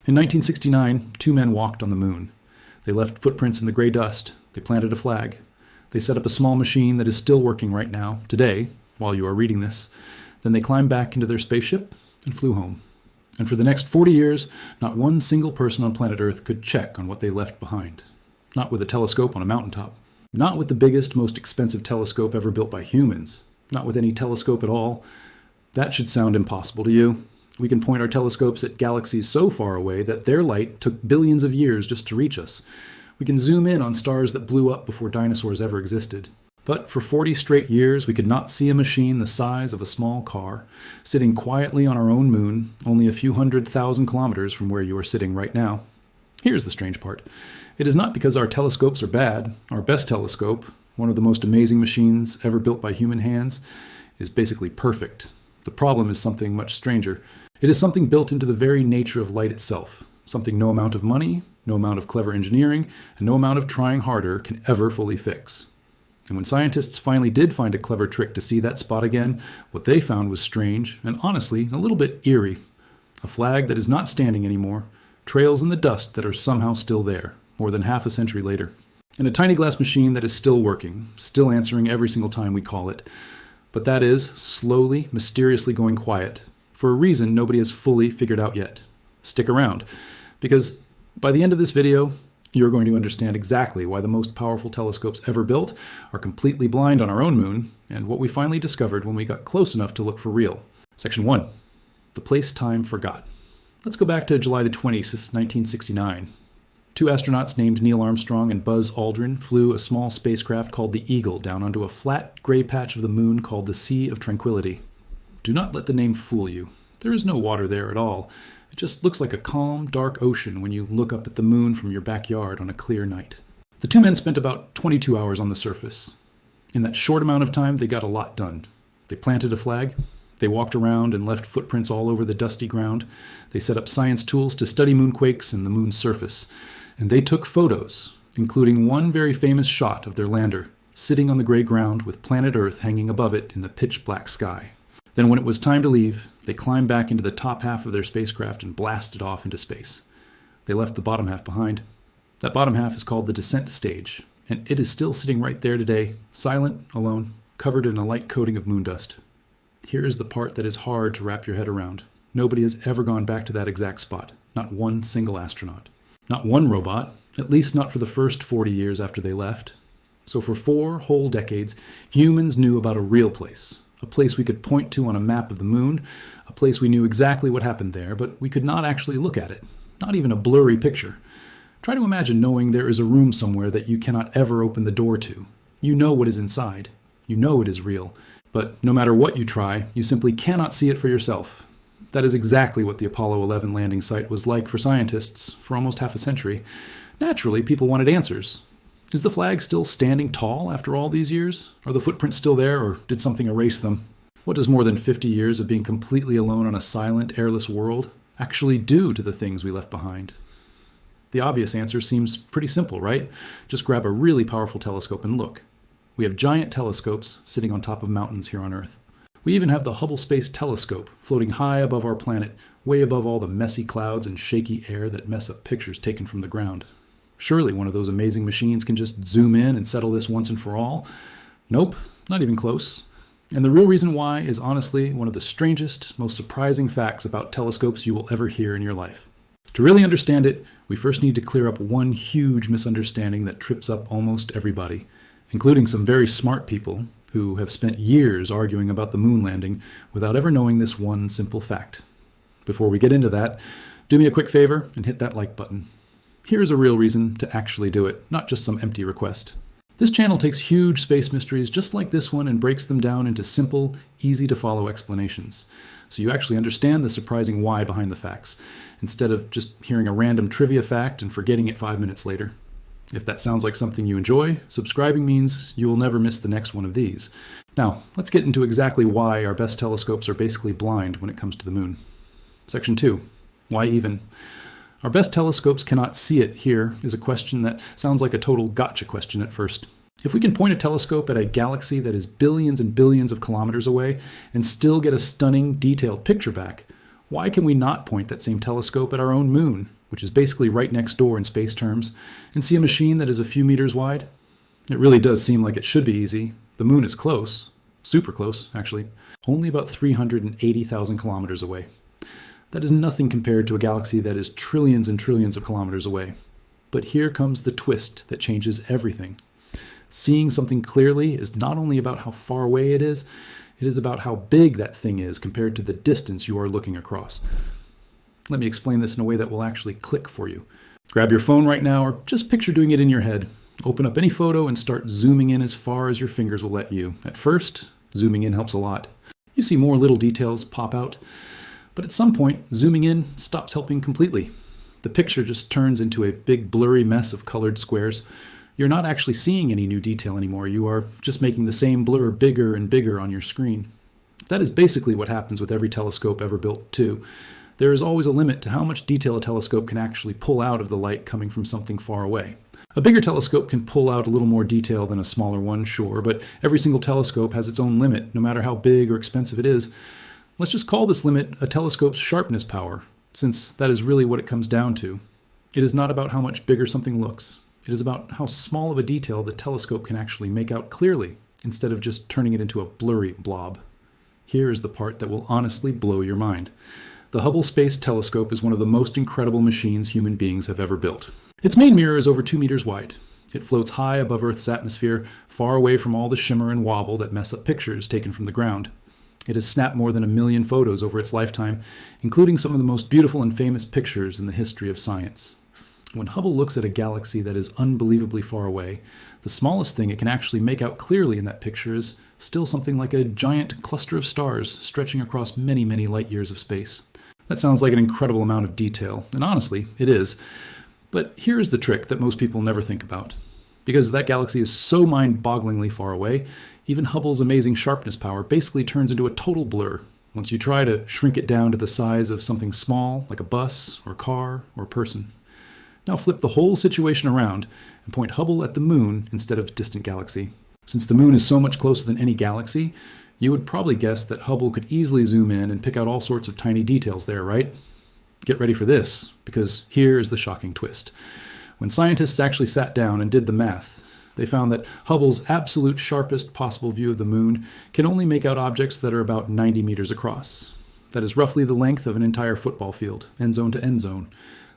In 1969, two men walked on the moon. They left footprints in the gray dust. They planted a flag. They set up a small machine that is still working right now, today, while you are reading this. Then they climbed back into their spaceship and flew home. And for the next 40 years, not one single person on planet Earth could check on what they left behind. Not with a telescope on a mountaintop. Not with the biggest, most expensive telescope ever built by humans. Not with any telescope at all. That should sound impossible to you. We can point our telescopes at galaxies so far away that their light took billions of years just to reach us. We can zoom in on stars that blew up before dinosaurs ever existed. But for 40 straight years, we could not see a machine the size of a small car, sitting quietly on our own moon, only a few 100,000 kilometers from where you are sitting right now. Here's the strange part. It is not because our telescopes are bad. Our best telescope, one of the most amazing machines ever built by human hands, is basically perfect. The problem is something much stranger. It is something built into the very nature of light itself, something no amount of money, no amount of clever engineering, and no amount of trying harder can ever fully fix. And when scientists finally did find a clever trick to see that spot again, what they found was strange and honestly a little bit eerie. A flag that is not standing anymore, trails in the dust that are somehow still there, more than half a century later. And a tiny glass machine that is still working, still answering every single time we call it. But that is slowly, mysteriously going quiet, for a reason nobody has fully figured out yet. Stick around, because by the end of this video, you're going to understand exactly why the most powerful telescopes ever built are completely blind on our own moon, and what we finally discovered when we got close enough to look for real. Section 1. The place time forgot. Let's go back to July the 20th, 1969. Two astronauts named Neil Armstrong and Buzz Aldrin flew a small spacecraft called the Eagle down onto a flat gray patch of the moon called the Sea of Tranquility. Do not let the name fool you. There is no water there at all. It just looks like a calm, dark ocean when you look up at the moon from your backyard on a clear night. The two men spent about 22 hours on the surface. In that short amount of time, they got a lot done. They planted a flag. They walked around and left footprints all over the dusty ground. They set up science tools to study moonquakes and the moon's surface. And they took photos, including one very famous shot of their lander, sitting on the gray ground with planet Earth hanging above it in the pitch black sky. Then when it was time to leave, they climbed back into the top half of their spacecraft and blasted off into space. They left the bottom half behind. That bottom half is called the descent stage, and it is still sitting right there today, silent, alone, covered in a light coating of moon dust. Here is the part that is hard to wrap your head around. Nobody has ever gone back to that exact spot, not one single astronaut. Not one robot, at least not for the first 40 years after they left. So for 4 whole decades, humans knew about a real place. A place we could point to on a map of the moon, a place we knew exactly what happened there, but we could not actually look at it, not even a blurry picture. Try to imagine knowing there is a room somewhere that you cannot ever open the door to. You know what is inside. You know it is real. But no matter what you try, you simply cannot see it for yourself. That is exactly what the Apollo 11 landing site was like for scientists for almost half a century. Naturally, people wanted answers. Is the flag still standing tall after all these years? Are the footprints still there, or did something erase them? What does more than 50 years of being completely alone on a silent, airless world actually do to the things we left behind? The obvious answer seems pretty simple, right? Just grab a really powerful telescope and look. We have giant telescopes sitting on top of mountains here on Earth. We even have the Hubble Space Telescope floating high above our planet, way above all the messy clouds and shaky air that mess up pictures taken from the ground. Surely one of those amazing machines can just zoom in and settle this once and for all. Nope, not even close. And the real reason why is honestly one of the strangest, most surprising facts about telescopes you will ever hear in your life. To really understand it, we first need to clear up one huge misunderstanding that trips up almost everybody, including some very smart people who have spent years arguing about the moon landing without ever knowing this one simple fact. Before we get into that, do me a quick favor and hit that like button. Here's a real reason to actually do it, not just some empty request. This channel takes huge space mysteries just like this one and breaks them down into simple, easy-to-follow explanations, so you actually understand the surprising why behind the facts, instead of just hearing a random trivia fact and forgetting it 5 minutes later. If that sounds like something you enjoy, subscribing means you will never miss the next one of these. Now, let's get into exactly why our best telescopes are basically blind when it comes to the moon. Section 2. Why even? Our best telescopes cannot see it here is a question that sounds like a total gotcha question at first. If we can point a telescope at a galaxy that is billions and billions of kilometers away and still get a stunning, detailed picture back, why can we not point that same telescope at our own moon which is basically right next door in space terms, and see a machine that is a few meters wide? It really does seem like it should be easy. The moon is close, super close, actually, only about 380,000 kilometers away. That is nothing compared to a galaxy that is trillions and trillions of kilometers away. But here comes the twist that changes everything. Seeing something clearly is not only about how far away it is about how big that thing is compared to the distance you are looking across. Let me explain this in a way that will actually click for you. Grab your phone right now, or just picture doing it in your head. Open up any photo and start zooming in as far as your fingers will let you. At first, zooming in helps a lot. You see more little details pop out, but at some point, zooming in stops helping completely. The picture just turns into a big blurry mess of colored squares. You're not actually seeing any new detail anymore. You are just making the same blur bigger and bigger on your screen. That is basically what happens with every telescope ever built, too. There is always a limit to how much detail a telescope can actually pull out of the light coming from something far away. A bigger telescope can pull out a little more detail than a smaller one, sure, but every single telescope has its own limit, no matter how big or expensive it is. Let's just call this limit a telescope's sharpness power, since that is really what it comes down to. It is not about how much bigger something looks. It is about how small of a detail the telescope can actually make out clearly, instead of just turning it into a blurry blob. Here is the part that will honestly blow your mind. The Hubble Space Telescope is one of the most incredible machines human beings have ever built. Its main mirror is over 2 meters wide. It floats high above Earth's atmosphere, far away from all the shimmer and wobble that mess up pictures taken from the ground. It has snapped more than 1 million photos over its lifetime, including some of the most beautiful and famous pictures in the history of science. When Hubble looks at a galaxy that is unbelievably far away, the smallest thing it can actually make out clearly in that picture is still something like a giant cluster of stars stretching across many, many light years of space. That sounds like an incredible amount of detail, and honestly, it is. But here is the trick that most people never think about. Because that galaxy is so mind-bogglingly far away, even Hubble's amazing sharpness power basically turns into a total blur once you try to shrink it down to the size of something small, like a bus, or car, or person. Now flip the whole situation around and point Hubble at the moon instead of a distant galaxy. Since the moon is so much closer than any galaxy, you would probably guess that Hubble could easily zoom in and pick out all sorts of tiny details there, right? Get ready for this, because here is the shocking twist. When scientists actually sat down and did the math, they found that Hubble's absolute sharpest possible view of the moon can only make out objects that are about 90 meters across. That is roughly the length of an entire football field, end zone to end zone.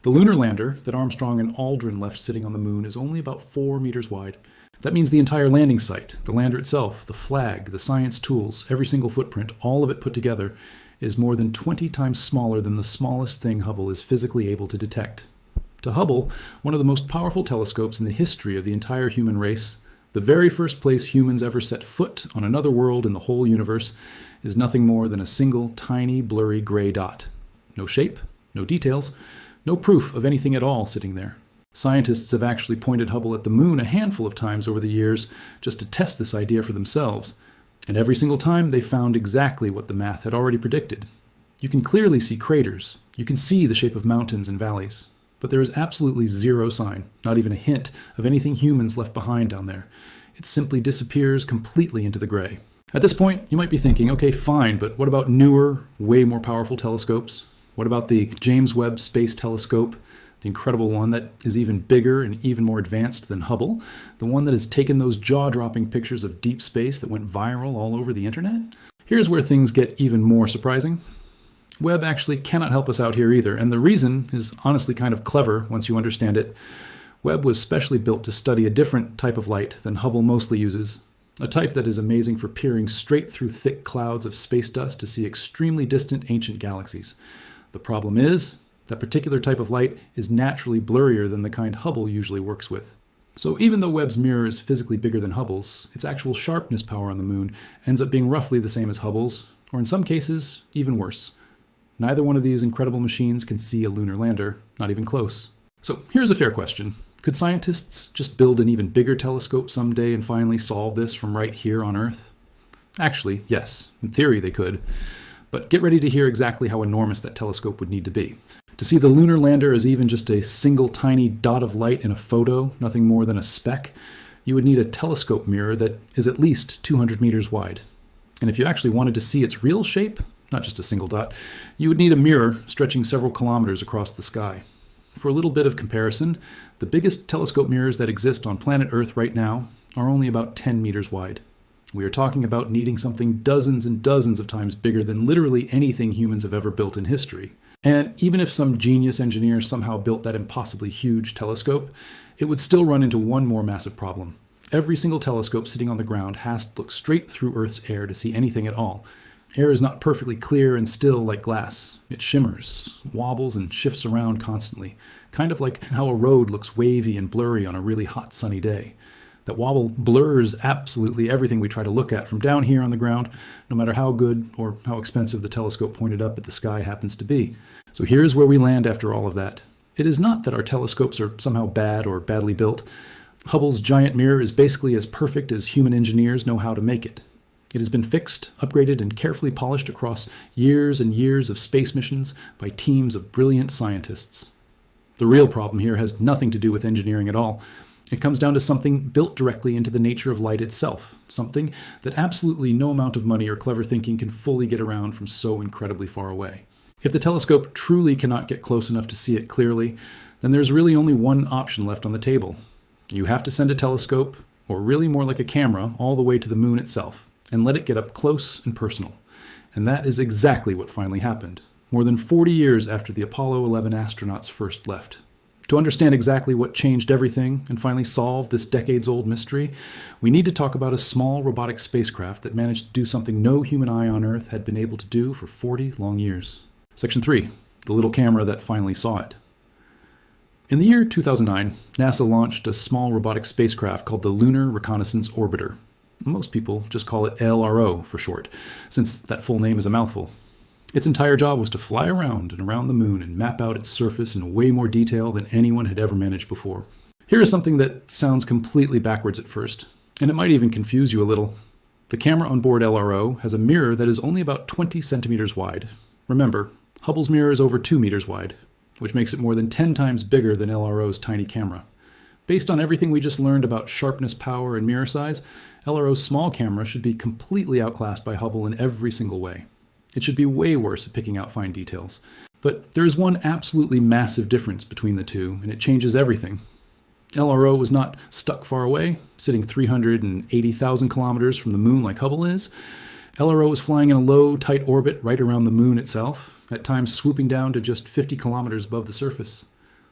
The lunar lander that Armstrong and Aldrin left sitting on the moon is only about 4 meters wide. That means the entire landing site, the lander itself, the flag, the science tools, every single footprint, all of it put together, is more than 20 times smaller than the smallest thing Hubble is physically able to detect. To Hubble, one of the most powerful telescopes in the history of the entire human race, the very first place humans ever set foot on another world in the whole universe, is nothing more than a single tiny blurry gray dot. No shape, no details, no proof of anything at all sitting there. Scientists have actually pointed Hubble at the moon a handful of times over the years just to test this idea for themselves. And every single time they found exactly what the math had already predicted. You can clearly see craters. You can see the shape of mountains and valleys. But there is absolutely zero sign, not even a hint, of anything humans left behind down there. It simply disappears completely into the gray. At this point, you might be thinking, okay, fine, but what about newer, way more powerful telescopes? What about the James Webb Space Telescope? The incredible one that is even bigger and even more advanced than Hubble, the one that has taken those jaw-dropping pictures of deep space that went viral all over the internet? Here's where things get even more surprising. Webb actually cannot help us out here either, and the reason is honestly kind of clever once you understand it. Webb was specially built to study a different type of light than Hubble mostly uses, a type that is amazing for peering straight through thick clouds of space dust to see extremely distant ancient galaxies. The problem is, that particular type of light is naturally blurrier than the kind Hubble usually works with. So even though Webb's mirror is physically bigger than Hubble's, its actual sharpness power on the moon ends up being roughly the same as Hubble's, or in some cases, even worse. Neither one of these incredible machines can see a lunar lander, not even close. So here's a fair question. Could scientists just build an even bigger telescope someday and finally solve this from right here on Earth? Actually, yes. In theory, they could. But get ready to hear exactly how enormous that telescope would need to be. To see the lunar lander as even just a single tiny dot of light in a photo, nothing more than a speck, you would need a telescope mirror that is at least 200 meters wide. And if you actually wanted to see its real shape, not just a single dot, you would need a mirror stretching several kilometers across the sky. For a little bit of comparison, the biggest telescope mirrors that exist on planet Earth right now are only about 10 meters wide. We are talking about needing something dozens and dozens of times bigger than literally anything humans have ever built in history. And even if some genius engineer somehow built that impossibly huge telescope, it would still run into one more massive problem. Every single telescope sitting on the ground has to look straight through Earth's air to see anything at all. Air is not perfectly clear and still like glass. It shimmers, wobbles, and shifts around constantly, kind of like how a road looks wavy and blurry on a really hot sunny day. That wobble blurs absolutely everything we try to look at from down here on the ground, no matter how good or how expensive the telescope pointed up at the sky happens to be. So here's where we land after all of that. It is not that our telescopes are somehow bad or badly built. Hubble's giant mirror is basically as perfect as human engineers know how to make it. It has been fixed, upgraded, and carefully polished across years and years of space missions by teams of brilliant scientists. The real problem here has nothing to do with engineering at all. It comes down to something built directly into the nature of light itself, something that absolutely no amount of money or clever thinking can fully get around from so incredibly far away. If the telescope truly cannot get close enough to see it clearly, then there's really only one option left on the table. You have to send a telescope, or really more like a camera, all the way to the moon itself, and let it get up close and personal. And that is exactly what finally happened, more than 40 years after the Apollo 11 astronauts first left. To understand exactly what changed everything and finally solve this decades-old mystery, we need to talk about a small robotic spacecraft that managed to do something no human eye on Earth had been able to do for 40 long years. Section 3, the little camera that finally saw it. In the year 2009, NASA launched a small robotic spacecraft called the Lunar Reconnaissance Orbiter. Most people just call it LRO for short, since that full name is a mouthful. Its entire job was to fly around and around the moon and map out its surface in way more detail than anyone had ever managed before. Here is something that sounds completely backwards at first, and it might even confuse you a little. The camera on board LRO has a mirror that is only about 20 centimeters wide. Remember, Hubble's mirror is over 2 meters wide, which makes it more than 10 times bigger than LRO's tiny camera. Based on everything we just learned about sharpness, power, and mirror size, LRO's small camera should be completely outclassed by Hubble in every single way. It should be way worse at picking out fine details. But there is one absolutely massive difference between the two, and it changes everything. LRO was not stuck far away, sitting 380,000 kilometers from the moon like Hubble is. LRO was flying in a low, tight orbit right around the moon itself, at times swooping down to just 50 kilometers above the surface.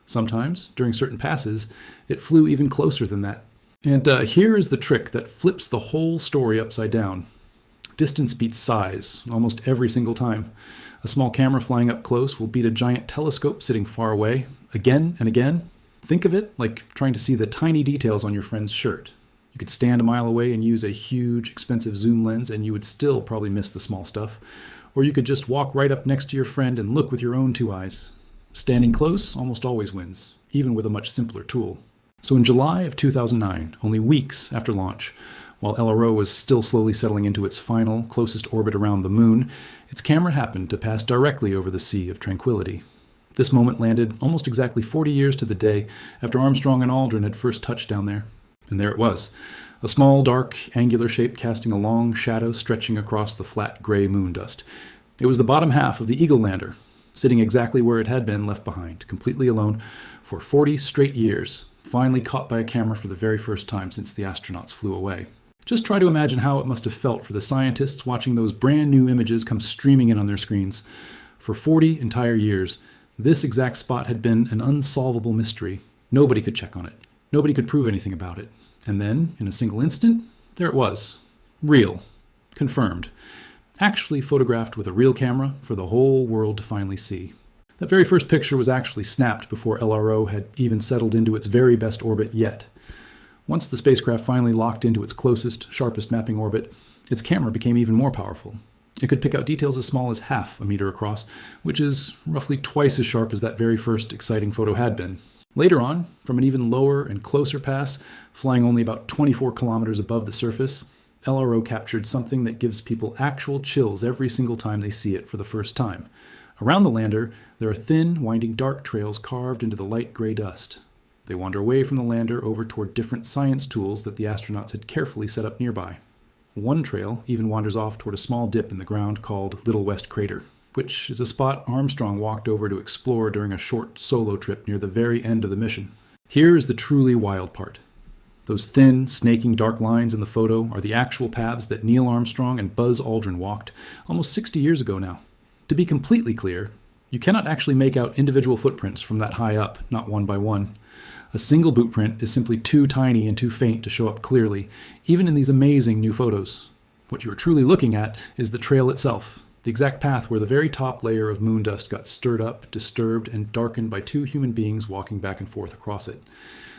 Sometimes, during certain passes, it flew even closer than that. And here is the trick that flips the whole story upside down. Distance beats size, almost every single time. A small camera flying up close will beat a giant telescope sitting far away, again and again. Think of it like trying to see the tiny details on your friend's shirt. You could stand a mile away and use a huge, expensive zoom lens, and you would still probably miss the small stuff. Or you could just walk right up next to your friend and look with your own 2 eyes. Standing close almost always wins, even with a much simpler tool. So in July of 2009, only weeks after launch, while LRO was still slowly settling into its final, closest orbit around the moon, its camera happened to pass directly over the Sea of Tranquility. This moment landed almost exactly 40 years to the day after Armstrong and Aldrin had first touched down there. And there it was, a small, dark, angular shape casting a long shadow stretching across the flat, gray moon dust. It was the bottom half of the Eagle lander, sitting exactly where it had been left behind, completely alone, for 40 straight years, finally caught by a camera for the very first time since the astronauts flew away. Just try to imagine how it must have felt for the scientists watching those brand new images come streaming in on their screens. For 40 entire years, this exact spot had been an unsolvable mystery. Nobody could check on it. Nobody could prove anything about it. And then, in a single instant, there it was. Real. Confirmed. Actually photographed with a real camera for the whole world to finally see. That very first picture was actually snapped before LRO had even settled into its very best orbit yet. Once the spacecraft finally locked into its closest, sharpest mapping orbit, its camera became even more powerful. It could pick out details as small as half a meter across, which is roughly twice as sharp as that very first exciting photo had been. Later on, from an even lower and closer pass, flying only about 24 kilometers above the surface, LRO captured something that gives people actual chills every single time they see it for the first time. Around the lander, there are thin, winding dark trails carved into the light gray dust. They wander away from the lander over toward different science tools that the astronauts had carefully set up nearby. One trail even wanders off toward a small dip in the ground called Little West Crater. which is a spot Armstrong walked over to explore during a short solo trip near the very end of the mission. Here is the truly wild part. Those thin, snaking dark lines in the photo are the actual paths that Neil Armstrong and Buzz Aldrin walked almost 60 years ago now. To be completely clear, you cannot actually make out individual footprints from that high up, not one by one. A single boot print is simply too tiny and too faint to show up clearly, even in these amazing new photos. What you are truly looking at is the trail itself, the exact path where the very top layer of moon dust got stirred up, disturbed, and darkened by two human beings walking back and forth across it.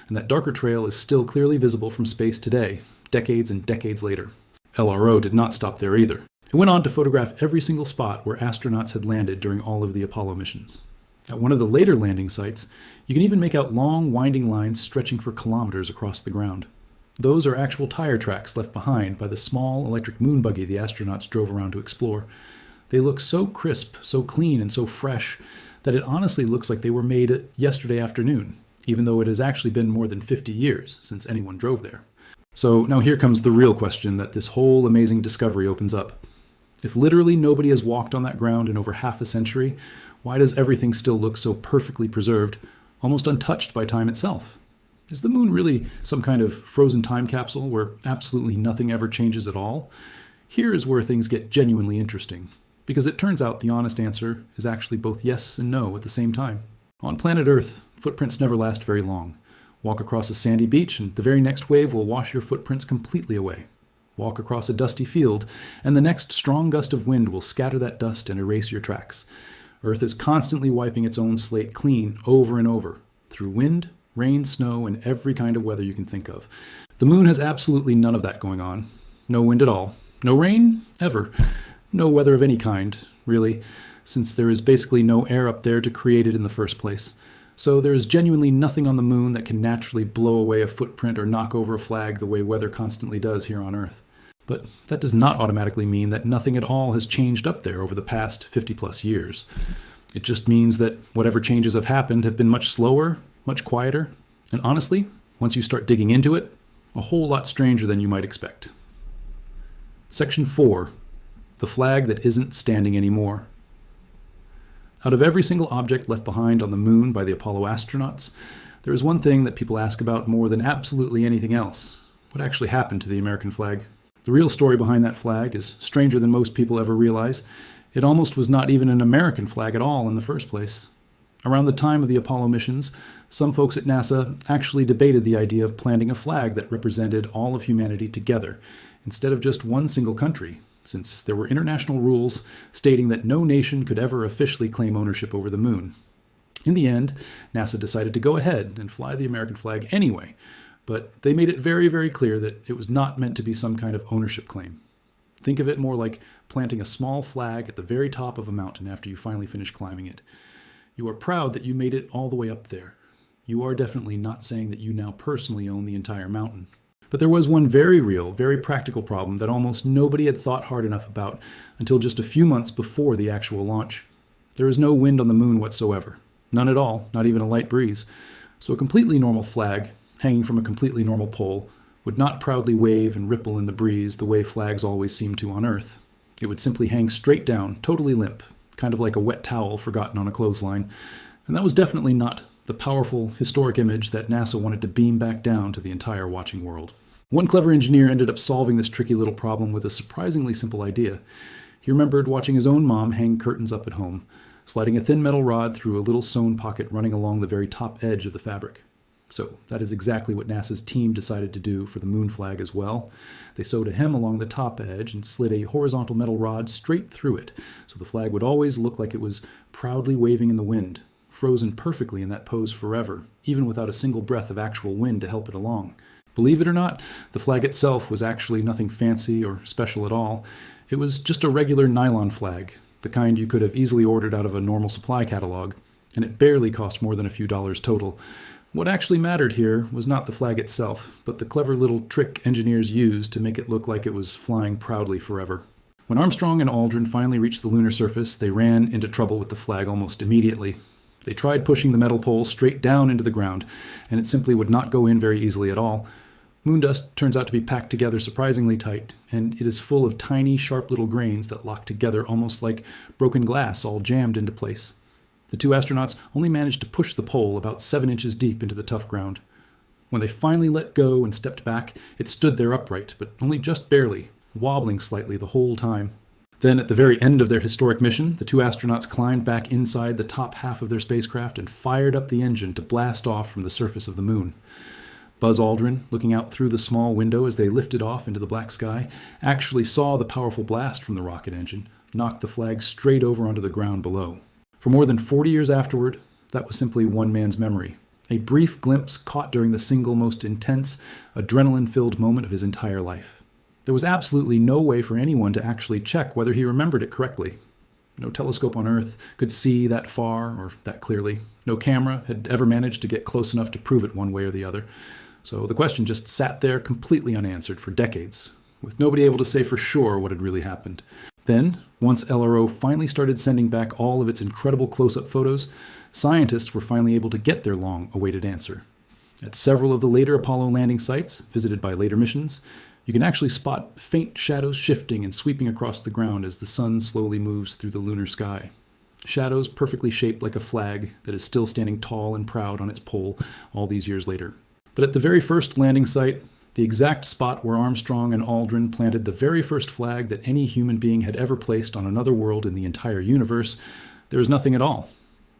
And that darker trail is still clearly visible from space today, decades and decades later. LRO did not stop there either. It went on to photograph every single spot where astronauts had landed during all of the Apollo missions. At one of the later landing sites, you can even make out long, winding lines stretching for kilometers across the ground. Those are actual tire tracks left behind by the small electric moon buggy the astronauts drove around to explore. They look so crisp, so clean, and so fresh that it honestly looks like they were made yesterday afternoon, even though it has actually been more than 50 years since anyone drove there. So now here comes the real question that this whole amazing discovery opens up. If literally nobody has walked on that ground in over half a century, why does everything still look so perfectly preserved, almost untouched by time itself? Is the moon really some kind of frozen time capsule where absolutely nothing ever changes at all? Here is where things get genuinely interesting, because it turns out the honest answer is actually both yes and no at the same time. On planet Earth, footprints never last very long. Walk across a sandy beach and the very next wave will wash your footprints completely away. Walk across a dusty field, and the next strong gust of wind will scatter that dust and erase your tracks. Earth is constantly wiping its own slate clean over and over, through wind, rain, snow, and every kind of weather you can think of. The moon has absolutely none of that going on. No wind at all. No rain, ever. No weather of any kind, really, since there is basically no air up there to create it in the first place. So there is genuinely nothing on the moon that can naturally blow away a footprint or knock over a flag the way weather constantly does here on Earth. But that does not automatically mean that nothing at all has changed up there over the past 50 plus years. It just means that whatever changes have happened have been much slower, much quieter, and honestly, once you start digging into it, a whole lot stranger than you might expect. Section 4. The flag that isn't standing anymore. Out of every single object left behind on the moon by the Apollo astronauts, there is one thing that people ask about more than absolutely anything else. What actually happened to the American flag? The real story behind that flag is stranger than most people ever realize. It almost was not even an American flag at all in the first place. Around the time of the Apollo missions, some folks at NASA actually debated the idea of planting a flag that represented all of humanity together, instead of just one single country, since there were international rules stating that no nation could ever officially claim ownership over the moon. In the end, NASA decided to go ahead and fly the American flag anyway, but they made it very, very clear that it was not meant to be some kind of ownership claim. Think of it more like planting a small flag at the very top of a mountain after you finally finish climbing it. You are proud that you made it all the way up there. You are definitely not saying that you now personally own the entire mountain. But there was one very real, very practical problem that almost nobody had thought hard enough about until just a few months before the actual launch. There is no wind on the moon whatsoever. None at all, not even a light breeze. So a completely normal flag, hanging from a completely normal pole, would not proudly wave and ripple in the breeze the way flags always seem to on Earth. It would simply hang straight down, totally limp, kind of like a wet towel forgotten on a clothesline. And that was definitely not the powerful, historic image that NASA wanted to beam back down to the entire watching world. One clever engineer ended up solving this tricky little problem with a surprisingly simple idea. He remembered watching his own mom hang curtains up at home, sliding a thin metal rod through a little sewn pocket running along the very top edge of the fabric. So that is exactly what NASA's team decided to do for the moon flag as well. They sewed a hem along the top edge and slid a horizontal metal rod straight through it, so the flag would always look like it was proudly waving in the wind, frozen perfectly in that pose forever, even without a single breath of actual wind to help it along. Believe it or not, the flag itself was actually nothing fancy or special at all. It was just a regular nylon flag, the kind you could have easily ordered out of a normal supply catalog, and it barely cost more than a few dollars total. What actually mattered here was not the flag itself, but the clever little trick engineers used to make it look like it was flying proudly forever. When Armstrong and Aldrin finally reached the lunar surface, they ran into trouble with the flag almost immediately. They tried pushing the metal pole straight down into the ground, and it simply would not go in very easily at all. Moon dust turns out to be packed together surprisingly tight, and it is full of tiny, sharp little grains that lock together almost like broken glass all jammed into place. The two astronauts only managed to push the pole about 7 inches deep into the tough ground. When they finally let go and stepped back, it stood there upright, but only just barely, wobbling slightly the whole time. Then, at the very end of their historic mission, the two astronauts climbed back inside the top half of their spacecraft and fired up the engine to blast off from the surface of the moon. Buzz Aldrin, looking out through the small window as they lifted off into the black sky, actually saw the powerful blast from the rocket engine knock the flag straight over onto the ground below. For more than 40 years afterward, that was simply one man's memory, a brief glimpse caught during the single most intense, adrenaline-filled moment of his entire life. There was absolutely no way for anyone to actually check whether he remembered it correctly. No telescope on Earth could see that far or that clearly. No camera had ever managed to get close enough to prove it one way or the other. So the question just sat there completely unanswered for decades, with nobody able to say for sure what had really happened. Then, once LRO finally started sending back all of its incredible close-up photos, scientists were finally able to get their long-awaited answer. At several of the later Apollo landing sites, visited by later missions, you can actually spot faint shadows shifting and sweeping across the ground as the sun slowly moves through the lunar sky. Shadows perfectly shaped like a flag that is still standing tall and proud on its pole all these years later. But at the very first landing site, the exact spot where Armstrong and Aldrin planted the very first flag that any human being had ever placed on another world in the entire universe, there was nothing at all.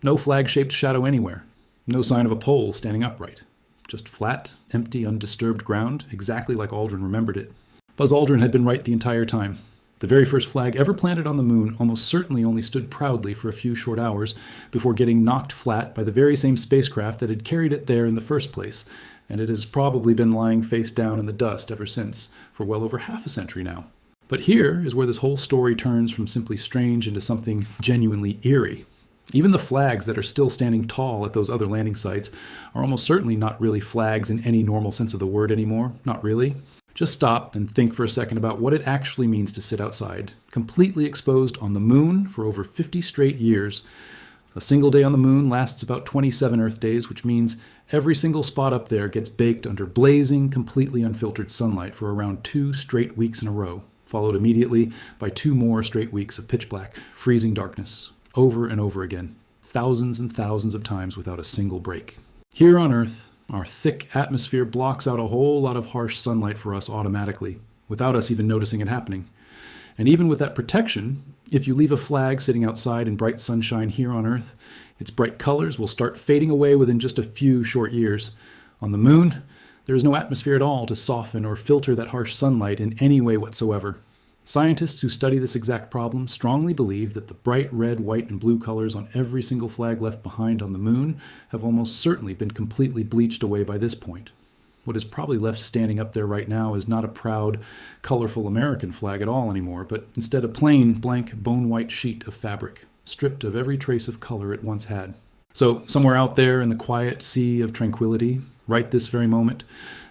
No flag-shaped shadow anywhere. No sign of a pole standing upright. Just flat, empty, undisturbed ground, exactly like Aldrin remembered it. Buzz Aldrin had been right the entire time. The very first flag ever planted on the moon almost certainly only stood proudly for a few short hours before getting knocked flat by the very same spacecraft that had carried it there in the first place, and it has probably been lying face down in the dust ever since, for well over half a century now. But here is where this whole story turns from simply strange into something genuinely eerie. Even the flags that are still standing tall at those other landing sites are almost certainly not really flags in any normal sense of the word anymore. Not really. Just stop and think for a second about what it actually means to sit outside, completely exposed on the moon for over 50 straight years. A single day on the moon lasts about 27 Earth days, which means every single spot up there gets baked under blazing, completely unfiltered sunlight for around 2 straight weeks in a row, followed immediately by 2 more straight weeks of pitch black, freezing darkness. Over and over again, thousands and thousands of times without a single break. Here on Earth, our thick atmosphere blocks out a whole lot of harsh sunlight for us automatically, without us even noticing it happening. And even with that protection, if you leave a flag sitting outside in bright sunshine here on Earth, its bright colors will start fading away within just a few short years. On the moon, there is no atmosphere at all to soften or filter that harsh sunlight in any way whatsoever. Scientists who study this exact problem strongly believe that the bright red, white, and blue colors on every single flag left behind on the moon have almost certainly been completely bleached away by this point. What is probably left standing up there right now is not a proud, colorful American flag at all anymore, but instead a plain, blank, bone-white sheet of fabric, stripped of every trace of color it once had. So, somewhere out there in the quiet Sea of Tranquility, right this very moment,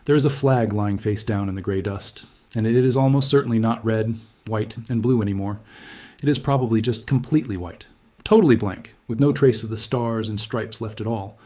there is a flag lying face down in the gray dust, and it is almost certainly not red, white, and blue anymore. It is probably just completely white, totally blank, with no trace of the stars and stripes left at all.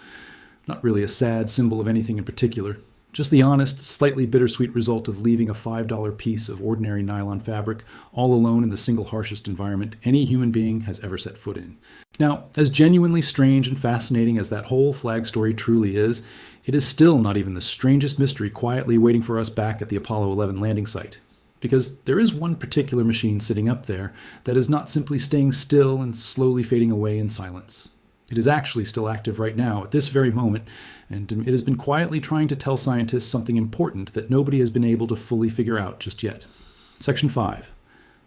Not really a sad symbol of anything in particular, just the honest, slightly bittersweet result of leaving a $5 piece of ordinary nylon fabric all alone in the single harshest environment any human being has ever set foot in. Now, as genuinely strange and fascinating as that whole flag story truly is, it is still not even the strangest mystery quietly waiting for us back at the Apollo 11 landing site. Because there is one particular machine sitting up there that is not simply staying still and slowly fading away in silence. It is actually still active right now, at this very moment, and it has been quietly trying to tell scientists something important that nobody has been able to fully figure out just yet. Section 5.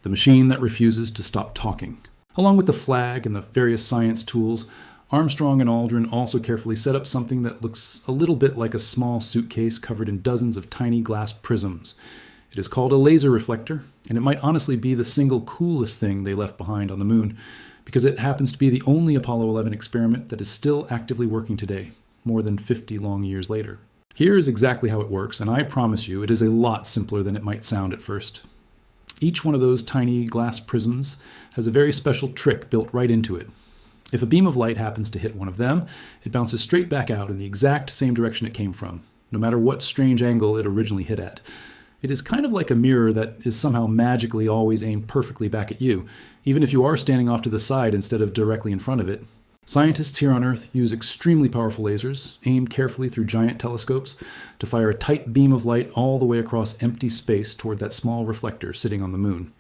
The machine that refuses to stop talking. Along with the flag and the various science tools, Armstrong and Aldrin also carefully set up something that looks a little bit like a small suitcase covered in dozens of tiny glass prisms. It is called a laser reflector, and it might honestly be the single coolest thing they left behind on the moon, because it happens to be the only Apollo 11 experiment that is still actively working today, more than 50 long years later. Here is exactly how it works, and I promise you it is a lot simpler than it might sound at first. Each one of those tiny glass prisms has a very special trick built right into it. If a beam of light happens to hit one of them, it bounces straight back out in the exact same direction it came from. no matter what strange angle it originally hit at. It is kind of like a mirror that is somehow magically always aimed perfectly back at you, even if you are standing off to the side instead of directly in front of it. Scientists here on Earth use extremely powerful lasers, aimed carefully through giant telescopes, to fire a tight beam of light all the way across empty space toward that small reflector sitting on the moon.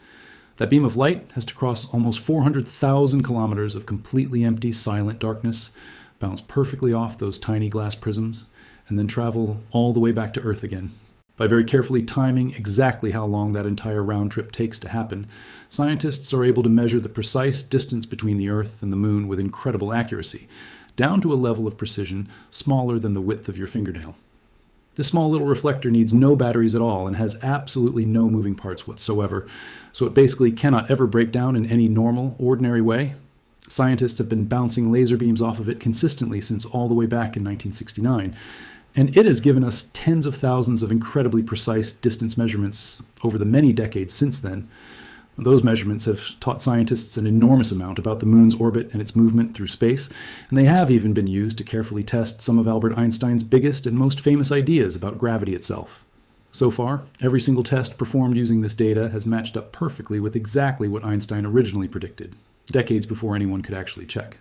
That beam of light has to cross almost 400,000 kilometers of completely empty, silent darkness, bounce perfectly off those tiny glass prisms, and then travel all the way back to Earth again. By very carefully timing exactly how long that entire round trip takes to happen, scientists are able to measure the precise distance between the Earth and the Moon with incredible accuracy, down to a level of precision smaller than the width of your fingernail. This small little reflector needs no batteries at all and has absolutely no moving parts whatsoever, so it basically cannot ever break down in any normal, ordinary way. Scientists have been bouncing laser beams off of it consistently since all the way back in 1969, and it has given us tens of thousands of incredibly precise distance measurements over the many decades since then. Those measurements have taught scientists an enormous amount about the moon's orbit and its movement through space, and they have even been used to carefully test some of Albert Einstein's biggest and most famous ideas about gravity itself. So far, every single test performed using this data has matched up perfectly with exactly what Einstein originally predicted, decades before anyone could actually check.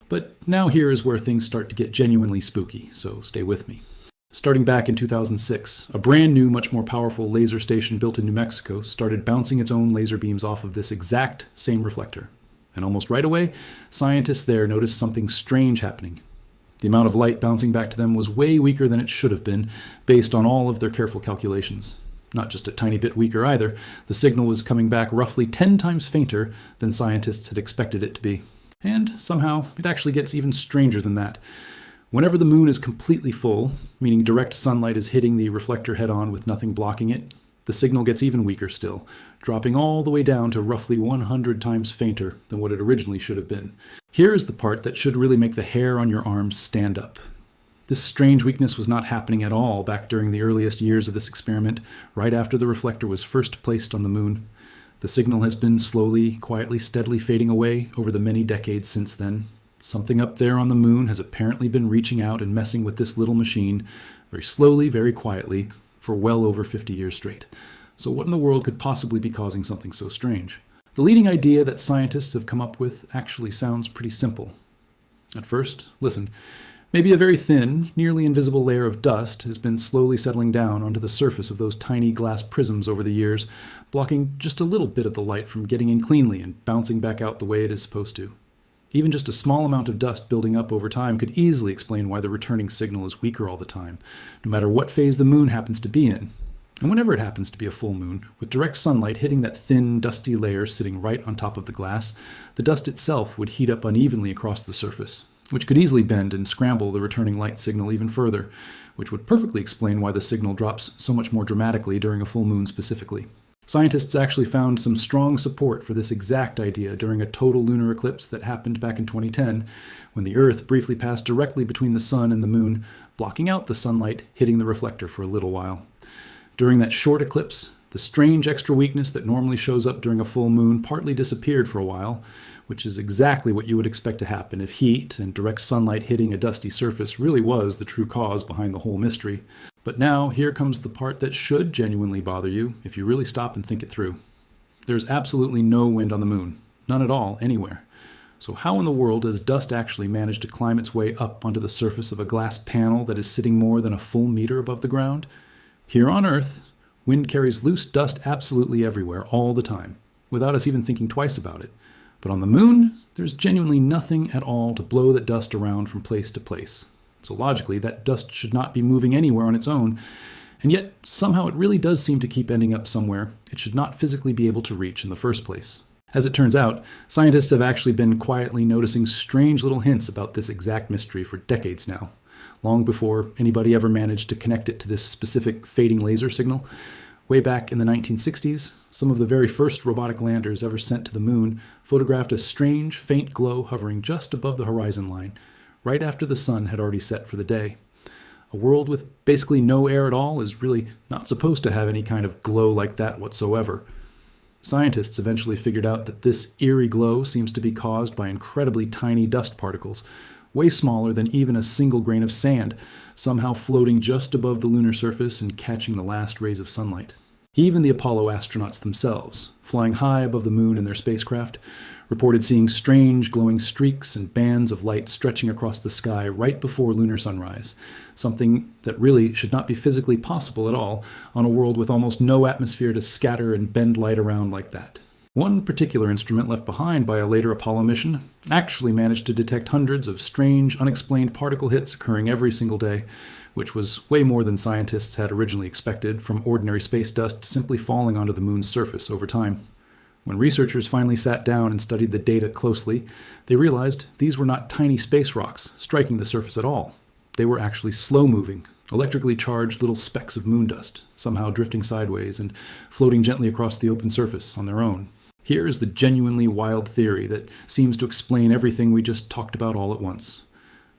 But now here is where things start to get genuinely spooky, so stay with me. Starting back in 2006, a brand new, much more powerful laser station built in New Mexico started bouncing its own laser beams off of this exact same reflector. And almost right away, scientists there noticed something strange happening. The amount of light bouncing back to them was way weaker than it should have been, based on all of their careful calculations. Not just a tiny bit weaker either, the signal was coming back roughly 10 times fainter than scientists had expected it to be. And somehow, it actually gets even stranger than that. Whenever the moon is completely full, meaning direct sunlight is hitting the reflector head-on with nothing blocking it, the signal gets even weaker still, dropping all the way down to roughly 100 times fainter than what it originally should have been. Here is the part that should really make the hair on your arms stand up. This strange weakness was not happening at all back during the earliest years of this experiment, right after the reflector was first placed on the moon. The signal has been slowly, quietly, steadily fading away over the many decades since then. Something up there on the moon has apparently been reaching out and messing with this little machine, very slowly, very quietly, for well over 50 years straight. So what in the world could possibly be causing something so strange? The leading idea that scientists have come up with actually sounds pretty simple. At first, listen, maybe a very thin, nearly invisible layer of dust has been slowly settling down onto the surface of those tiny glass prisms over the years, blocking just a little bit of the light from getting in cleanly and bouncing back out the way it is supposed to. Even just a small amount of dust building up over time could easily explain why the returning signal is weaker all the time, no matter what phase the moon happens to be in. And whenever it happens to be a full moon, with direct sunlight hitting that thin, dusty layer sitting right on top of the glass, the dust itself would heat up unevenly across the surface, which could easily bend and scramble the returning light signal even further, which would perfectly explain why the signal drops so much more dramatically during a full moon specifically. Scientists actually found some strong support for this exact idea during a total lunar eclipse that happened back in 2010, when the Earth briefly passed directly between the Sun and the Moon, blocking out the sunlight hitting the reflector for a little while. During that short eclipse, the strange extra weakness that normally shows up during a full moon partly disappeared for a while, which is exactly what you would expect to happen if heat and direct sunlight hitting a dusty surface really was the true cause behind the whole mystery. But now, here comes the part that should genuinely bother you if you really stop and think it through. There's absolutely no wind on the moon. None at all, anywhere. So how in the world does dust actually manage to climb its way up onto the surface of a glass panel that is sitting more than a full meter above the ground? Here on Earth, wind carries loose dust absolutely everywhere, all the time, without us even thinking twice about it. But on the moon, there's genuinely nothing at all to blow that dust around from place to place. So logically, that dust should not be moving anywhere on its own, and yet somehow it really does seem to keep ending up somewhere it should not physically be able to reach in the first place. As it turns out, scientists have actually been quietly noticing strange little hints about this exact mystery for decades now, long before anybody ever managed to connect it to this specific fading laser signal. Way back in the 1960s, some of the very first robotic landers ever sent to the moon photographed a strange, faint glow hovering just above the horizon line, right after the sun had already set for the day. A world with basically no air at all is really not supposed to have any kind of glow like that whatsoever. Scientists eventually figured out that this eerie glow seems to be caused by incredibly tiny dust particles, way smaller than even a single grain of sand, somehow floating just above the lunar surface and catching the last rays of sunlight. Even the Apollo astronauts themselves, flying high above the moon in their spacecraft, reported seeing strange glowing streaks and bands of light stretching across the sky right before lunar sunrise, something that really should not be physically possible at all on a world with almost no atmosphere to scatter and bend light around like that. One particular instrument left behind by a later Apollo mission actually managed to detect hundreds of strange, unexplained particle hits occurring every single day, which was way more than scientists had originally expected from ordinary space dust simply falling onto the moon's surface over time. When researchers finally sat down and studied the data closely, they realized these were not tiny space rocks striking the surface at all. They were actually slow-moving, electrically charged little specks of moon dust, somehow drifting sideways and floating gently across the open surface on their own. Here is the genuinely wild theory that seems to explain everything we just talked about all at once.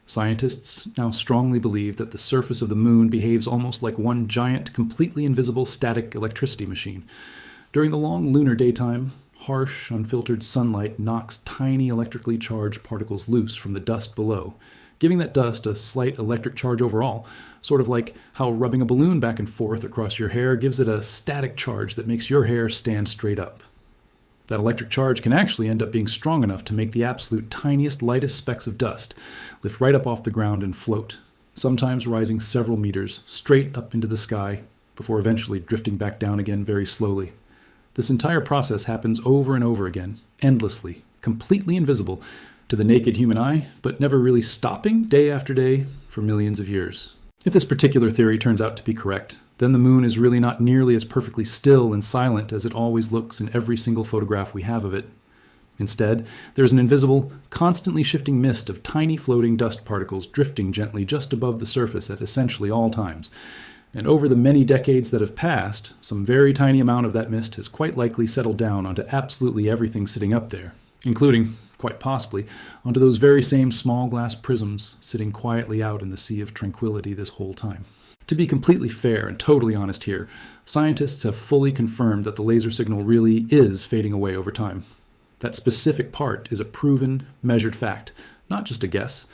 Scientists now strongly believe that the surface of the moon behaves almost like one giant, completely invisible static electricity machine. During the long lunar daytime, harsh, unfiltered sunlight knocks tiny electrically charged particles loose from the dust below, giving that dust a slight electric charge overall, sort of like how rubbing a balloon back and forth across your hair gives it a static charge that makes your hair stand straight up. That electric charge can actually end up being strong enough to make the absolute tiniest, lightest specks of dust lift right up off the ground and float, sometimes rising several meters straight up into the sky before eventually drifting back down again very slowly. This entire process happens over and over again, endlessly, completely invisible to the naked human eye, but never really stopping day after day for millions of years. If this particular theory turns out to be correct, then the moon is really not nearly as perfectly still and silent as it always looks in every single photograph we have of it. Instead, there's an invisible, constantly shifting mist of tiny floating dust particles drifting gently just above the surface at essentially all times. And over the many decades that have passed, some very tiny amount of that mist has quite likely settled down onto absolutely everything sitting up there, including, quite possibly, onto those very same small glass prisms sitting quietly out in the Sea of Tranquility this whole time. To be completely fair and totally honest here, scientists have fully confirmed that the laser signal really is fading away over time. That specific part is a proven, measured fact, not just a guess,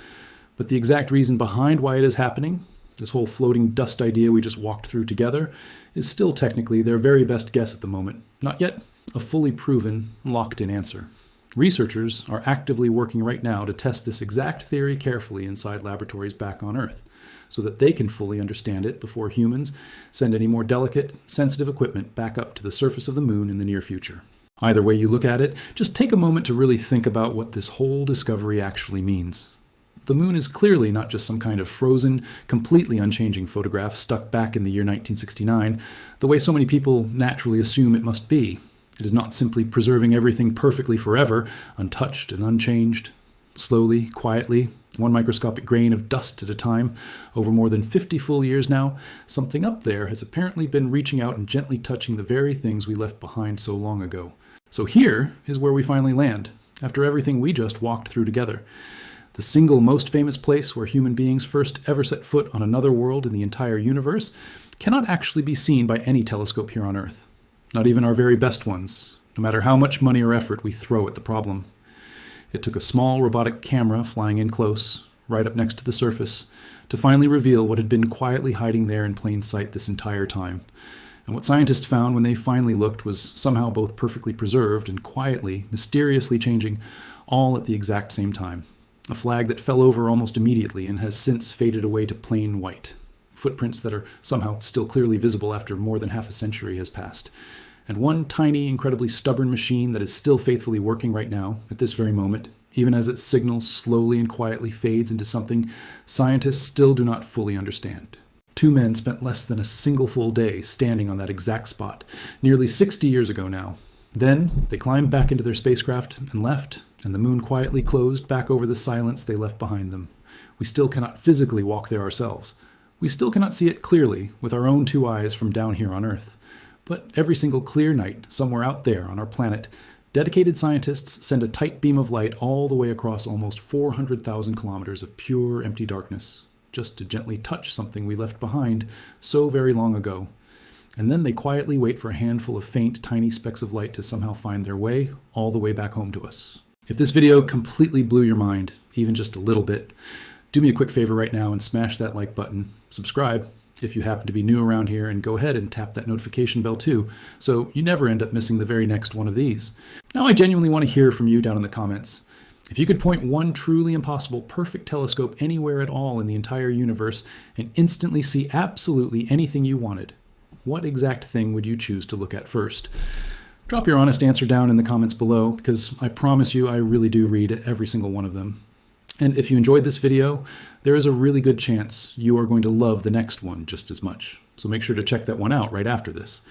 but the exact reason behind why it is happening, this whole floating dust idea we just walked through together, is still technically their very best guess at the moment, not yet a fully proven, locked-in answer. Researchers are actively working right now to test this exact theory carefully inside laboratories back on Earth, so that they can fully understand it before humans send any more delicate, sensitive equipment back up to the surface of the moon in the near future. Either way you look at it, just take a moment to really think about what this whole discovery actually means. The moon is clearly not just some kind of frozen, completely unchanging photograph stuck back in the year 1969, the way so many people naturally assume it must be. It is not simply preserving everything perfectly forever, untouched and unchanged. Slowly, quietly, one microscopic grain of dust at a time, over more than 50 full years now, something up there has apparently been reaching out and gently touching the very things we left behind so long ago. So here is where we finally land, after everything we just walked through together. The single most famous place where human beings first ever set foot on another world in the entire universe cannot actually be seen by any telescope here on Earth. Not even our very best ones, no matter how much money or effort we throw at the problem. It took a small robotic camera flying in close, right up next to the surface, to finally reveal what had been quietly hiding there in plain sight this entire time. And what scientists found when they finally looked was somehow both perfectly preserved and quietly, mysteriously changing, all at the exact same time. A flag that fell over almost immediately and has since faded away to plain white. Footprints that are somehow still clearly visible after more than half a century has passed. And one tiny, incredibly stubborn machine that is still faithfully working right now, at this very moment, even as its signal slowly and quietly fades into something scientists still do not fully understand. Two men spent less than a single full day standing on that exact spot, nearly 60 years ago now. Then they climbed back into their spacecraft and left, and the moon quietly closed back over the silence they left behind them. We still cannot physically walk there ourselves. We still cannot see it clearly with our own two eyes from down here on Earth. But every single clear night, somewhere out there on our planet, dedicated scientists send a tight beam of light all the way across almost 400,000 kilometers of pure, empty darkness, just to gently touch something we left behind so very long ago. And then they quietly wait for a handful of faint, tiny specks of light to somehow find their way all the way back home to us. If this video completely blew your mind, even just a little bit, do me a quick favor right now and smash that like button, subscribe if you happen to be new around here, and go ahead and tap that notification bell too, so you never end up missing the very next one of these. Now I genuinely want to hear from you down in the comments. If you could point one truly impossible perfect telescope anywhere at all in the entire universe and instantly see absolutely anything you wanted, what exact thing would you choose to look at first? Drop your honest answer down in the comments below, because I promise you I really do read every single one of them. And if you enjoyed this video, there is a really good chance you are going to love the next one just as much. So make sure to check that one out right after this.